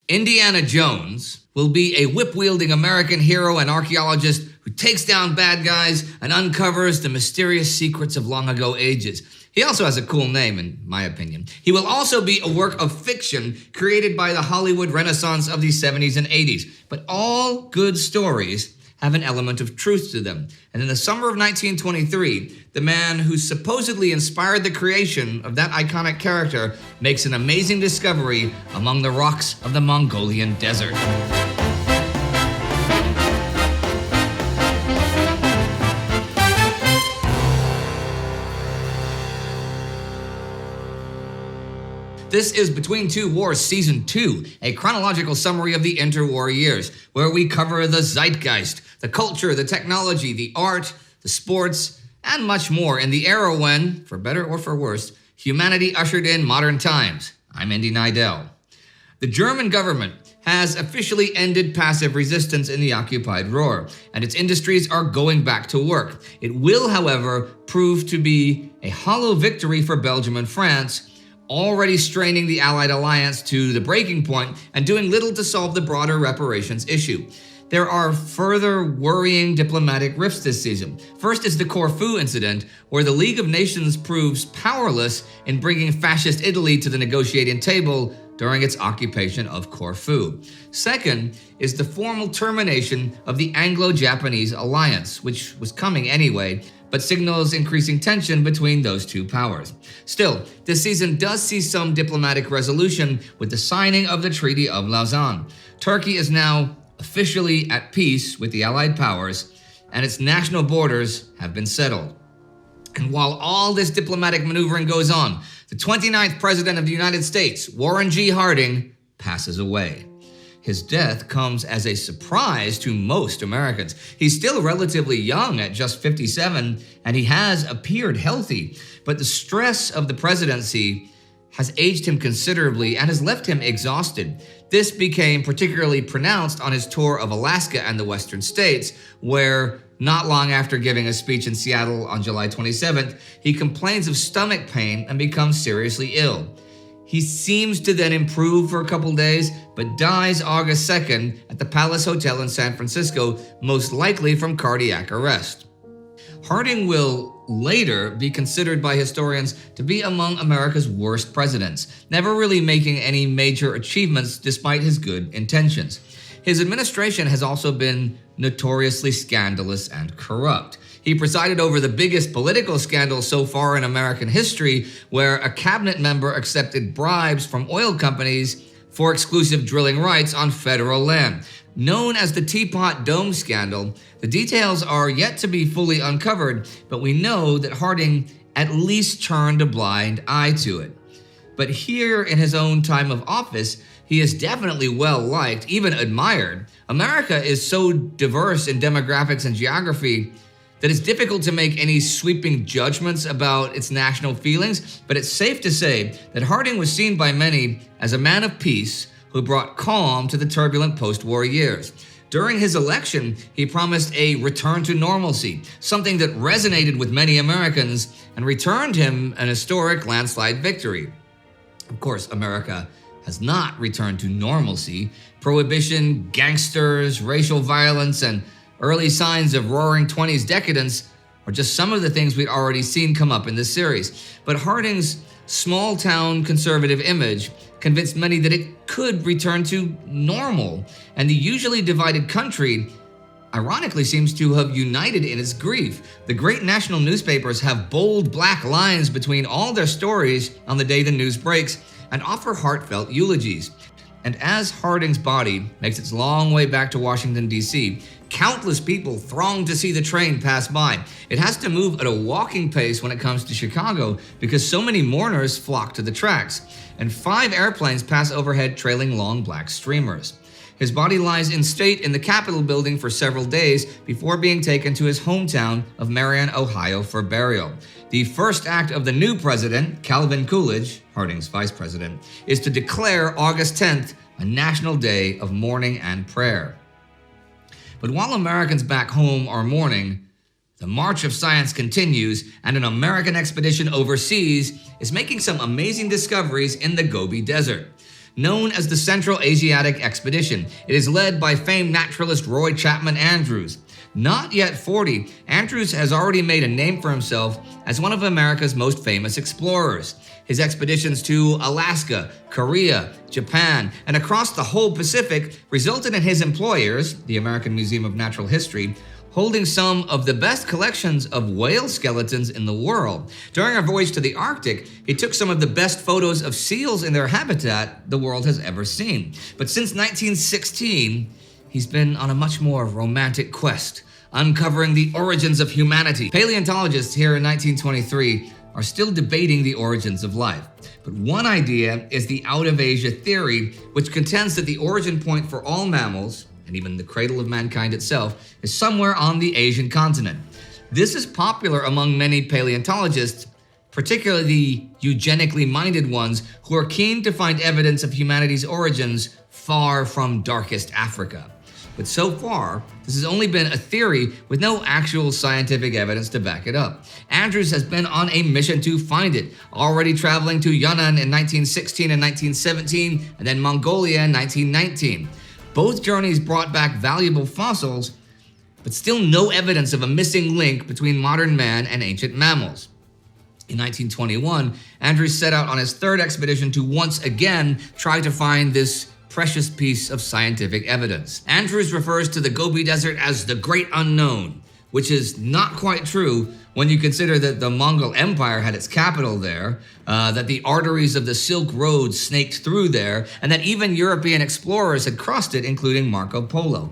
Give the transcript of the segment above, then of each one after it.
Indiana Jones will be a whip-wielding American hero and archaeologist who takes down bad guys and uncovers the mysterious secrets of long-ago ages. He also has a cool name, in my opinion. He will also be a work of fiction created by the Hollywood Renaissance of the 70s and 80s. But all good stories have an element of truth to them. And in the summer of 1923, the man who supposedly inspired the creation of that iconic character makes an amazing discovery among the rocks of the Mongolian desert. This is Between Two Wars Season 2, a chronological summary of the interwar years, where we cover the zeitgeist, the culture, the technology, the art, the sports, and much more in the era when, for better or for worse, humanity ushered in modern times. I'm Indy Neidell. The German government has officially ended passive resistance in the occupied Ruhr, and its industries are going back to work. It will, however, prove to be a hollow victory for Belgium and France, already straining the Allied alliance to the breaking point and doing little to solve the broader reparations issue. There are further worrying diplomatic rifts this season. First is the Corfu Incident, where the League of Nations proves powerless in bringing fascist Italy to the negotiating table during its occupation of Corfu. Second is the formal termination of the Anglo-Japanese alliance, which was coming anyway, but signals increasing tension between those two powers. Still, this season does see some diplomatic resolution with the signing of the Treaty of Lausanne. Turkey is now officially at peace with the Allied powers, and its national borders have been settled. And while all this diplomatic maneuvering goes on, the 29th President of the United States, Warren G. Harding, passes away. His death comes as a surprise to most Americans. He's still relatively young at just 57, and he has appeared healthy, but the stress of the presidency has aged him considerably and has left him exhausted. This became particularly pronounced on his tour of Alaska and the Western states, where not long after giving a speech in Seattle on July 27th, he complains of stomach pain and becomes seriously ill. He seems to then improve for a couple days, but dies August 2nd at the Palace Hotel in San Francisco, most likely from cardiac arrest. Harding will later be considered by historians to be among America's worst presidents, never really making any major achievements despite his good intentions. His administration has also been notoriously scandalous and corrupt. He presided over the biggest political scandal so far in American history, where a cabinet member accepted bribes from oil companies for exclusive drilling rights on federal land. Known as the Teapot Dome scandal, the details are yet to be fully uncovered, but we know that Harding at least turned a blind eye to it. But here in his own time of office, he is definitely well-liked, even admired. America is so diverse in demographics and geography that it's difficult to make any sweeping judgments about its national feelings, but it's safe to say that Harding was seen by many as a man of peace who brought calm to the turbulent post-war years. During his election, he promised a return to normalcy, something that resonated with many Americans and returned him an historic landslide victory. Of course, America has not returned to normalcy. Prohibition, gangsters, racial violence, and early signs of roaring 20s decadence are just some of the things we'd already seen come up in this series. But Harding's small-town conservative image convinced many that it could return to normal, and the usually divided country ironically seems to have united in its grief. The great national newspapers have bold black lines between all their stories on the day the news breaks and offer heartfelt eulogies. And as Harding's body makes its long way back to Washington, D.C., countless people throng to see the train pass by. It has to move at a walking pace when it comes to Chicago because so many mourners flock to the tracks, and 5 airplanes pass overhead trailing long black streamers. His body lies in state in the Capitol building for several days before being taken to his hometown of Marion, Ohio for burial. The first act of the new president, Calvin Coolidge, Harding's vice president, is to declare August 10th a national day of mourning and prayer. But while Americans back home are mourning, the march of science continues, and an American expedition overseas is making some amazing discoveries in the Gobi Desert. known as the Central Asiatic Expedition. It is led by famed naturalist Roy Chapman Andrews. Not yet 40, Andrews has already made a name for himself as one of America's most famous explorers. His expeditions to Alaska, Korea, Japan, and across the whole Pacific resulted in his employers, the American Museum of Natural History, holding some of the best collections of whale skeletons in the world. During our voyage to the Arctic, he took some of the best photos of seals in their habitat the world has ever seen. But since 1916, he's been on a much more romantic quest, uncovering the origins of humanity. Paleontologists here in 1923 are still debating the origins of life. But one idea is the out of Asia theory, which contends that the origin point for all mammals, and even the cradle of mankind itself, is somewhere on the Asian continent. This is popular among many paleontologists, particularly the eugenically minded ones who are keen to find evidence of humanity's origins far from darkest Africa. But so far, this has only been a theory with no actual scientific evidence to back it up. Andrews has been on a mission to find it, already traveling to Yunnan in 1916 and 1917, and then Mongolia in 1919. Both journeys brought back valuable fossils, but still no evidence of a missing link between modern man and ancient mammals. In 1921, Andrews set out on his third expedition to once again try to find this precious piece of scientific evidence. Andrews refers to the Gobi Desert as the Great Unknown, which is not quite true when you consider that the Mongol Empire had its capital there, that the arteries of the Silk Road snaked through there, and that even European explorers had crossed it, including Marco Polo.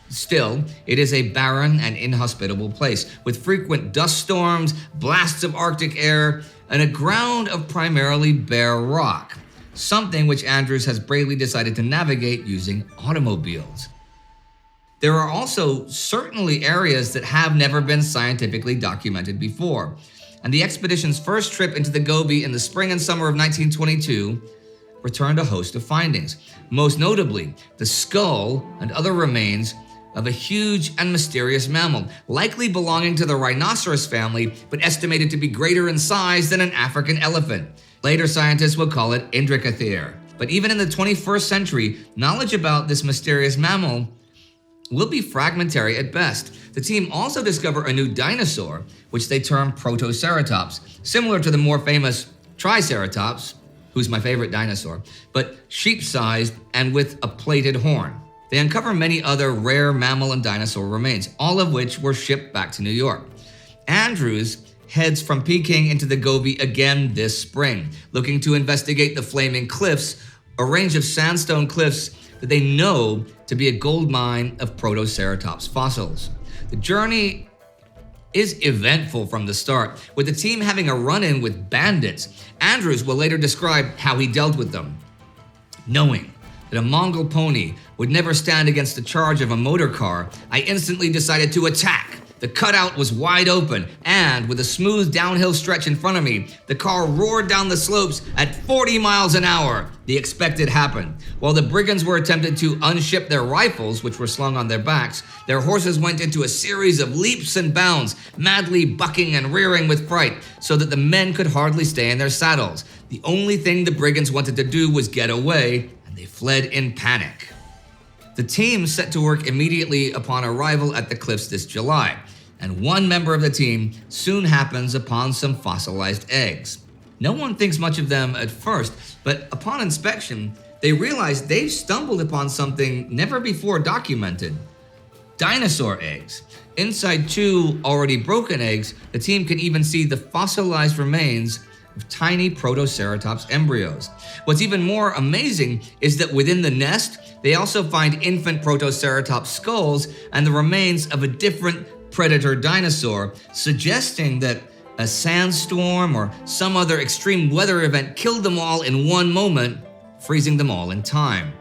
Still, it is a barren and inhospitable place, with frequent dust storms, blasts of Arctic air, and a ground of primarily bare rock, something which Andrews has bravely decided to navigate using automobiles. There are also certainly areas that have never been scientifically documented before, and the expedition's first trip into the Gobi in the spring and summer of 1922 returned a host of findings, most notably the skull and other remains of a huge and mysterious mammal, likely belonging to the rhinoceros family, but estimated to be greater in size than an African elephant. Later scientists will call it Indricathere. But even in the 21st century, knowledge about this mysterious mammal will be fragmentary at best. The team also discover a new dinosaur, which they term Protoceratops, similar to the more famous Triceratops, who's my favorite dinosaur, but sheep-sized and with a plated horn. They uncover many other rare mammal and dinosaur remains, all of which were shipped back to New York. Andrews heads from Peking into the Gobi again this spring, looking to investigate the Flaming Cliffs, a range of sandstone cliffs that they know to be a gold mine of Protoceratops fossils. The journey is eventful from the start, with the team having a run-in with bandits. Andrews will later describe how he dealt with them. Knowing that a Mongol pony would never stand against the charge of a motor car, I instantly decided to attack. The cutout was wide open, and with a smooth downhill stretch in front of me, the car roared down the slopes at 40 miles an hour. The expected happened. While the brigands were attempting to unship their rifles, which were slung on their backs, their horses went into a series of leaps and bounds, madly bucking and rearing with fright, so that the men could hardly stay in their saddles. The only thing the brigands wanted to do was get away, and they fled in panic. The team set to work immediately upon arrival at the cliffs this July, and one member of the team soon happens upon some fossilized eggs. No one thinks much of them at first, but upon inspection, they realize they've stumbled upon something never before documented: dinosaur eggs. Inside two already broken eggs, the team can even see the fossilized remains of tiny Protoceratops embryos. What's even more amazing is that within the nest, they also find infant Protoceratops skulls and the remains of a different predator dinosaur, suggesting that a sandstorm or some other extreme weather event killed them all in one moment, freezing them all in time.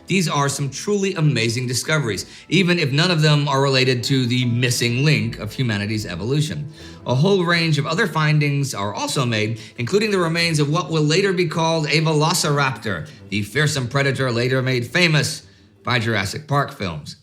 These are some truly amazing discoveries, even if none of them are related to the missing link of humanity's evolution. A whole range of other findings are also made, including the remains of what will later be called a velociraptor, the fearsome predator later made famous by Jurassic Park films.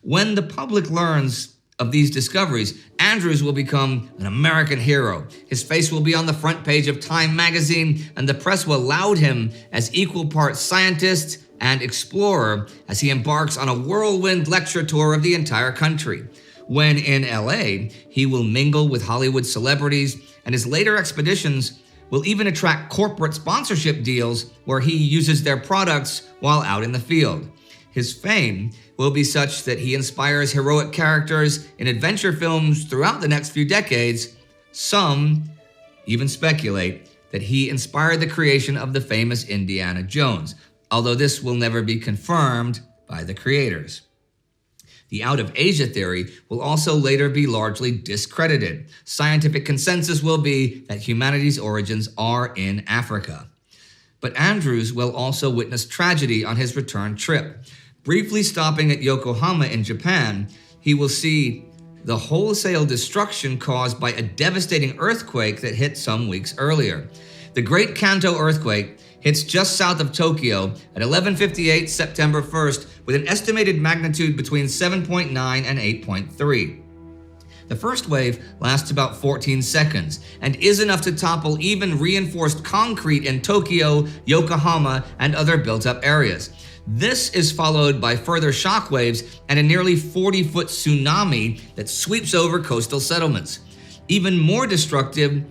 When the public learns of these discoveries, Andrews will become an American hero. His face will be on the front page of Time magazine, and the press will laud him as equal parts scientist and explorer as he embarks on a whirlwind lecture tour of the entire country. When in LA, he will mingle with Hollywood celebrities, and his later expeditions will even attract corporate sponsorship deals where he uses their products while out in the field. His fame will be such that he inspires heroic characters in adventure films throughout the next few decades. Some even speculate that he inspired the creation of the famous Indiana Jones, although this will never be confirmed by the creators. The out-of-Asia theory will also later be largely discredited. Scientific consensus will be that humanity's origins are in Africa. But Andrews will also witness tragedy on his return trip. Briefly stopping at Yokohama in Japan, he will see the wholesale destruction caused by a devastating earthquake that hit some weeks earlier. The Great Kanto Earthquake hits just south of Tokyo at 11:58 September 1st with an estimated magnitude between 7.9 and 8.3. The first wave lasts about 14 seconds and is enough to topple even reinforced concrete in Tokyo, Yokohama, and other built-up areas. This is followed by further shockwaves and a nearly 40-foot tsunami that sweeps over coastal settlements. Even more destructive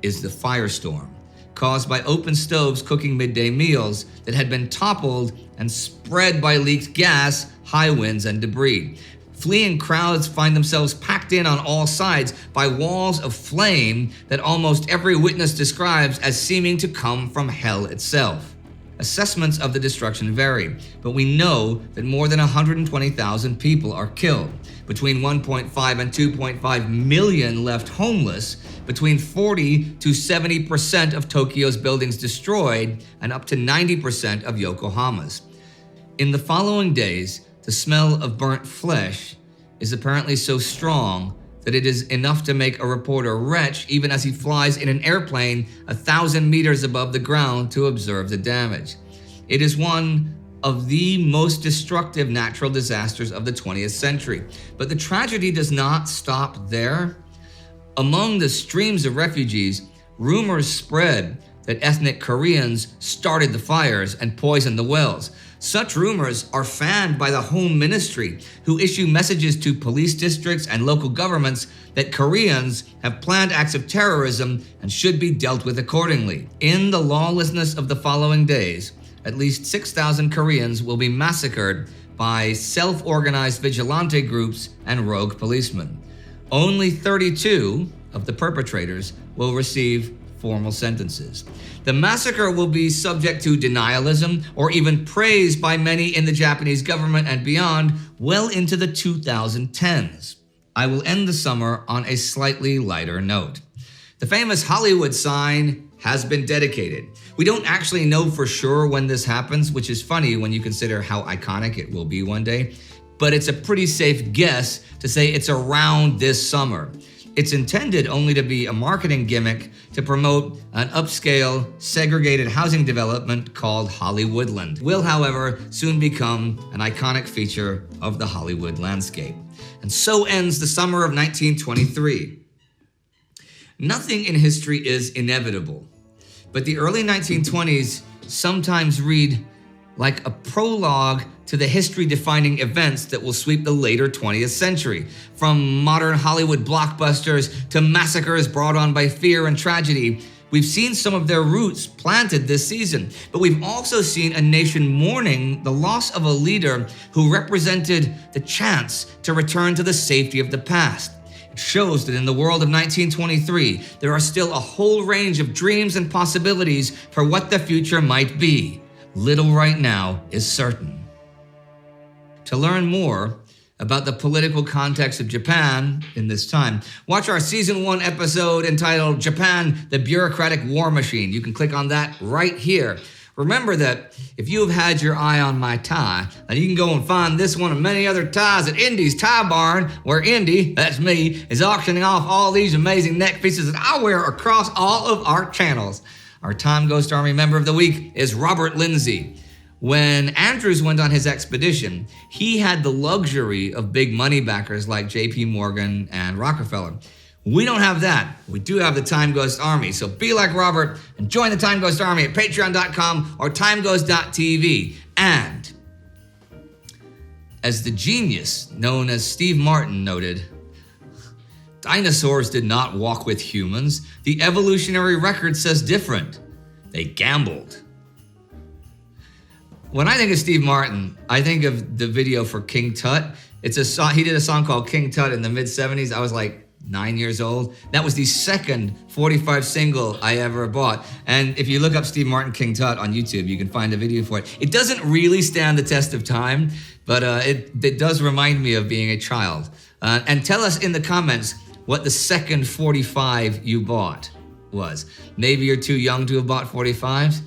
is the firestorm, caused by open stoves cooking midday meals that had been toppled and spread by leaked gas, high winds, and debris. Fleeing crowds find themselves packed in on all sides by walls of flame that almost every witness describes as seeming to come from hell itself. Assessments of the destruction vary, but we know that more than 120,000 people are killed, between 1.5 and 2.5 million left homeless, between 40 to 70% of Tokyo's buildings destroyed, and up to 90% of Yokohama's. In the following days, the smell of burnt flesh is apparently so strong that it is enough to make a reporter retch even as he flies in an airplane 1,000 meters above the ground to observe the damage. It is one of the most destructive natural disasters of the 20th century. But the tragedy does not stop there. Among the streams of refugees, rumors spread that ethnic Koreans started the fires and poisoned the wells. Such rumors are fanned by the Home Ministry, who issue messages to police districts and local governments that Koreans have planned acts of terrorism and should be dealt with accordingly. In the lawlessness of the following days, at least 6,000 Koreans will be massacred by self-organized vigilante groups and rogue policemen. Only 32 of the perpetrators will receive formal sentences. The massacre will be subject to denialism or even praise by many in the Japanese government and beyond well into the 2010s. I will end the summer on a slightly lighter note. The famous Hollywood sign has been dedicated. We don't actually know for sure when this happens, which is funny when you consider how iconic it will be one day, but it's a pretty safe guess to say it's around this summer. It's intended only to be a marketing gimmick to promote an upscale, segregated housing development called Hollywoodland. Will, however, soon become an iconic feature of the Hollywood landscape. And so ends the summer of 1923. Nothing in history is inevitable, but the early 1920s sometimes read like a prologue to the history-defining events that will sweep the later 20th century. From modern Hollywood blockbusters to massacres brought on by fear and tragedy, we've seen some of their roots planted this season. But we've also seen a nation mourning the loss of a leader who represented the chance to return to the safety of the past. It shows that in the world of 1923, there are still a whole range of dreams and possibilities for what the future might be. Little right now is certain. To learn more about the political context of Japan in this time, watch our Season 1 episode entitled Japan, the Bureaucratic War Machine. You can click on that right here. Remember that if you have had your eye on my tie, then you can go and find this one and many other ties at Indy's Tie Barn, where Indy, that's me, is auctioning off all these amazing neck pieces that I wear across all of our channels. Our Time Ghost Army member of the week is Robert Lindsay. When Andrews went on his expedition, he had the luxury of big money backers like J.P. Morgan and Rockefeller. We don't have that. We do have the Time Ghost Army. So be like Robert and join the Time Ghost Army at patreon.com or timeghost.tv. And as the genius known as Steve Martin noted, dinosaurs did not walk with humans. The evolutionary record says different. They gambled. When I think of Steve Martin, I think of the video for King Tut. It's a song, he did a song called King Tut in the mid-70s. I was like 9 years old. That was the second 45 single I ever bought. And if you look up Steve Martin King Tut on YouTube, you can find a video for it. It doesn't really stand the test of time, but it does remind me of being a child. And tell us in the comments what the second 45 you bought was. Maybe you're too young to have bought 45s.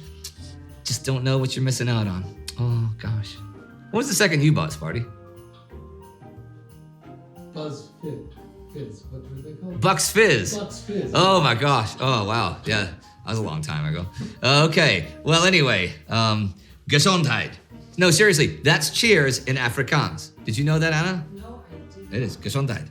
Just don't know what you're missing out on. Oh, gosh. What was the second you bought, Sparty? Fizz. What were they called? Bucks Fizz. Bucks Fizz. Oh, my gosh. Oh, wow. Yeah, that was a long time ago. Okay. Well, anyway, Gesundheit. No, seriously, that's cheers in Afrikaans. Did you know that, Anna? No, I didn't. It is Gesundheit.